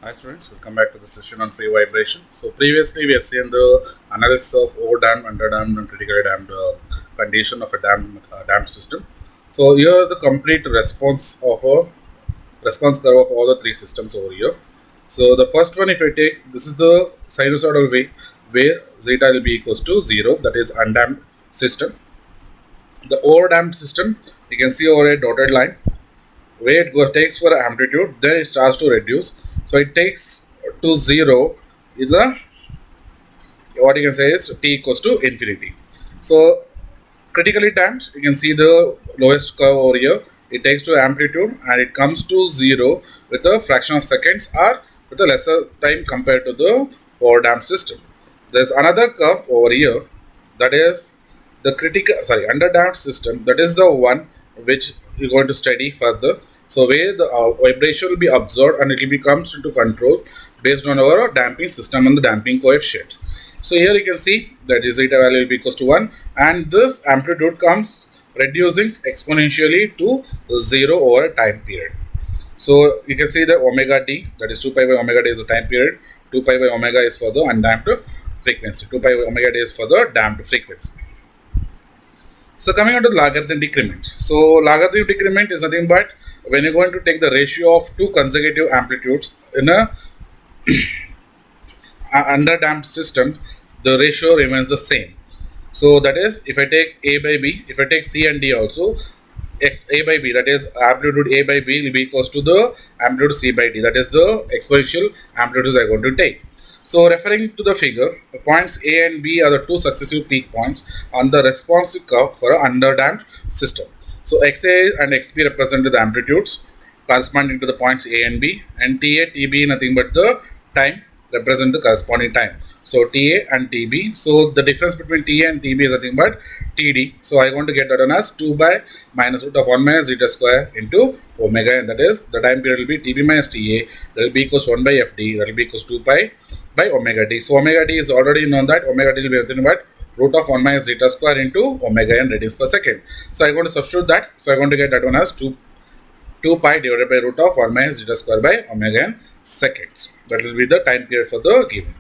Hi students, welcome back to the session on free vibration. So previously we have seen the analysis of over-damped, under-damped and critically damped condition of a damped system. So here the complete response of a response curve of all the three systems over here. So the first one, if I take, this is the sinusoidal way where zeta will be equals to 0, that is undamped system. The over-damped system, you can see over a dotted line where takes for amplitude, then it starts to reduce. So it takes to 0 in the, what you can say is t equals to infinity. So critically damped, you can see the lowest curve over here. It takes to amplitude and it comes to 0 with a fraction of seconds or with a lesser time compared to the over damped system. There's another curve over here, that is the under damped system, that is the one which you're going to study further. So where the vibration will be observed and it will be comes into control based on our damping system and the damping coefficient. So here you can see that zeta value will be equals to 1 and this amplitude comes reducing exponentially to 0 over a time period. So you can see that omega d, that is 2 pi by omega d is the time period, 2 pi by omega is for the undamped frequency, 2 pi by omega d is for the damped frequency. So coming on to the logarithm decrement. So logarithm decrement is nothing but when you're going to take the ratio of two consecutive amplitudes in a under damped system, the ratio remains the same. So that is, if I take a by b, if I take c and d also, a by b, that is amplitude a by b will be equals to the amplitude c by d, that is the exponential amplitudes I'm going to take. So referring to the figure, the points a and b are the two successive peak points on the response curve for an underdamped system. So xa and xb represent the amplitudes corresponding to the points a and b, and ta tb nothing but the time represent the corresponding time. So Ta and Tb. So the difference between Ta and Tb is nothing but Td. So I want to get that one as 2 by minus root of 1 minus zeta square into omega, and that is the time period will be Tb minus Ta, that will be equals to 1 by Fd, that will be equals to 2 pi by omega d. So omega d is already known that omega d will be nothing but root of 1 minus zeta square into omega n radians per second. So I'm going to substitute that. So I'm going to get that one as 2 pi divided by root of 1 minus zeta square by omega n seconds. That will be the time period for the given.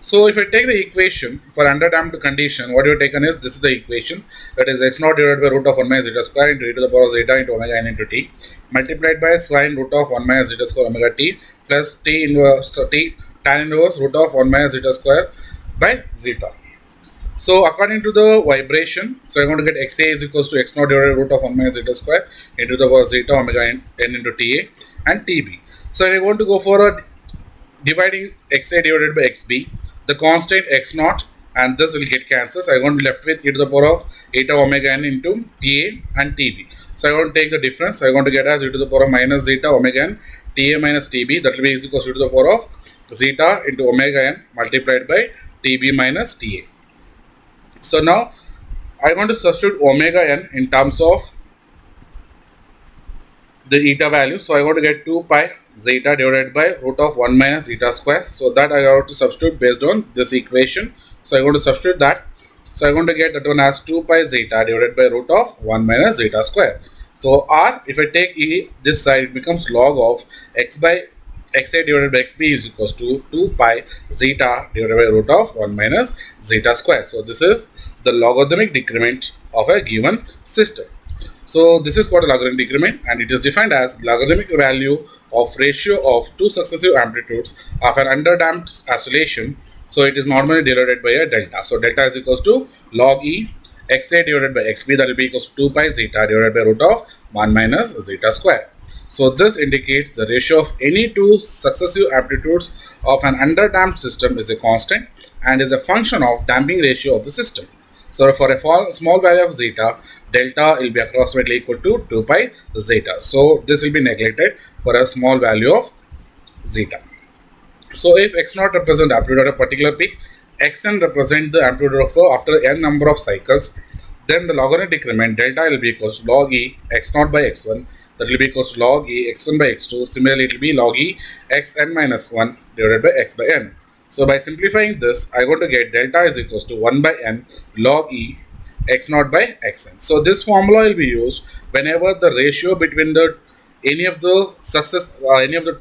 So if I take the equation for underdamped condition, what you have taken is, this is the equation, that is x naught divided by root of 1 minus zeta square into e to the power of zeta into omega n into t multiplied by sine root of 1 minus zeta square omega t plus t inverse t tan inverse root of 1 minus zeta square by zeta. So according to the vibration, so I'm going to get xa is equals to x naught divided by root of 1 minus zeta square into the power of zeta omega n into ta and tb. So I want to go for a dividing xa divided by xb, the constant x naught and this will get cancelled. So I'm going to be left with e to the power of eta omega n into ta and tb. So I'm going to take the difference. So I'm going to get as e to the power of minus zeta omega n ta minus tb, that will be equals to e to the power of zeta into omega n multiplied by tb minus ta. So now I want to substitute omega n in terms of the eta value. So I want to get 2 pi zeta divided by root of 1 minus zeta square. So that I have to substitute based on this equation. So I'm going to substitute that. So I'm going to get that one as 2 pi zeta divided by root of 1 minus zeta square. So r, if I take e this side, it becomes log of x by xa divided by xb is equals to 2 pi zeta divided by root of 1 minus zeta square. So this is the logarithmic decrement of a given system. So this is called a logarithmic decrement and it is defined as logarithmic value of ratio of two successive amplitudes of an underdamped oscillation. So it is normally denoted by a delta. So delta is equals to log e xa divided by xb, that will be equals to 2 pi zeta divided by root of 1 minus zeta square. So this indicates the ratio of any two successive amplitudes of an underdamped system is a constant and is a function of damping ratio of the system. So for a small value of zeta, delta will be approximately equal to 2 pi zeta. So this will be neglected for a small value of zeta. So if x naught represent amplitude at a particular peak, xn represent the amplitude of after n number of cycles, then the logarithmic decrement delta will be equals to log e x naught by x1, that will be equals to log e x1 by x2. Similarly, it will be log e xn minus 1 divided by x by n. So by simplifying this, I want to get delta is equals to 1 by n log e x naught by xn. So this formula will be used whenever the ratio between the any of the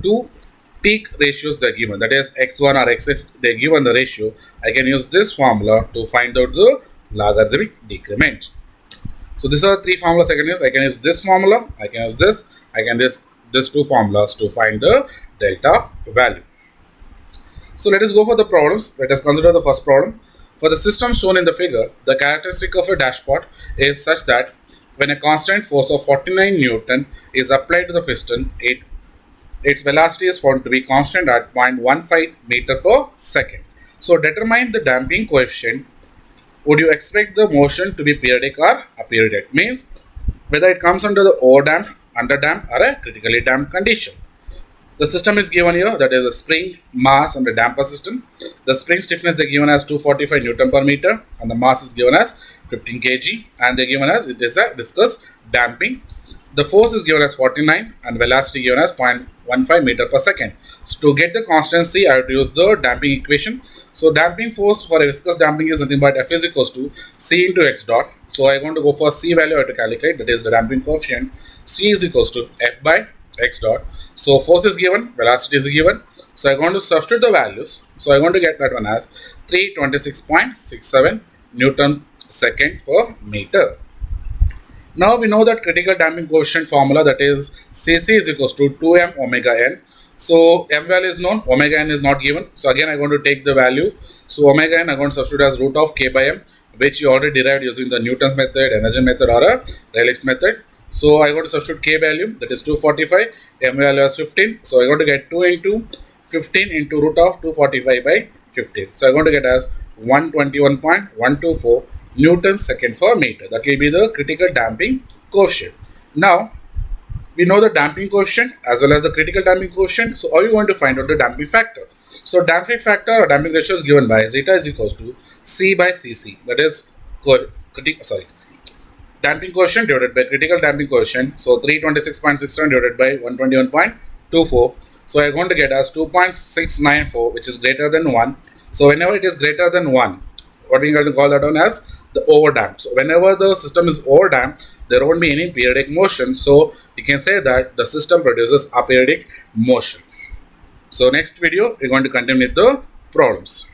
two peak ratios they're given, that is x1 or xx, they're given the ratio, I can use this formula to find out the logarithmic decrement. So these are three formulas I can use. I can use this formula, I can use this, I can use these two formulas to find the delta value. So let us go for the problems. Let us consider the first problem. For the system shown in the figure, the characteristic of a dashpot is such that when a constant force of 49 Newton is applied to the piston, its velocity is found to be constant at 0.15 meter per second. So determine the damping coefficient. Would you expect the motion to be periodic or aperiodic? Means whether it comes under the overdamped, underdamped or a critically damped condition. The system is given here, that is a spring, mass and a damper system. The spring stiffness they given as 245 Newton per meter and the mass is given as 15 kg and they given as it is a viscous damping. The force is given as 49 and velocity given as 0.15 meter per second. So to get the constancy, I have to use the damping equation. So damping force for a viscous damping is nothing but F is equals to C into X dot. So I am going to go for C value I have to calculate, that is the damping coefficient. C is equals to F by X dot. So force is given, velocity is given. So I'm going to substitute the values. So I'm going to get that one as 326.67 Newton second per meter. Now we know that critical damping coefficient formula, that is Cc is equals to 2m omega n. So m value is known, omega n is not given. So again I'm going to take the value. So omega n I'm going to substitute as root of k by m, which you already derived using the Newton's method, energy method or a Rayleigh's method. So I got to substitute k value, that is 245, m value as 15. So I got to get 2 into 15 into root of 245 by 15. So I am going to get as 121.124 Newton second per meter. That will be the critical damping coefficient. Now we know the damping coefficient as well as the critical damping coefficient. So how are you going to find out the damping factor? So damping factor or damping ratio is given by zeta is equals to C by Cc. That is damping coefficient divided by critical damping coefficient. So 326.67 divided by 121.24. So I am going to get as 2.694, which is greater than 1. So whenever it is greater than 1, what we are going to call that one as the overdamped. So whenever the system is overdamped, there won't be any periodic motion. So you can say that the system produces aperiodic motion. So next video, we're going to continue with the problems.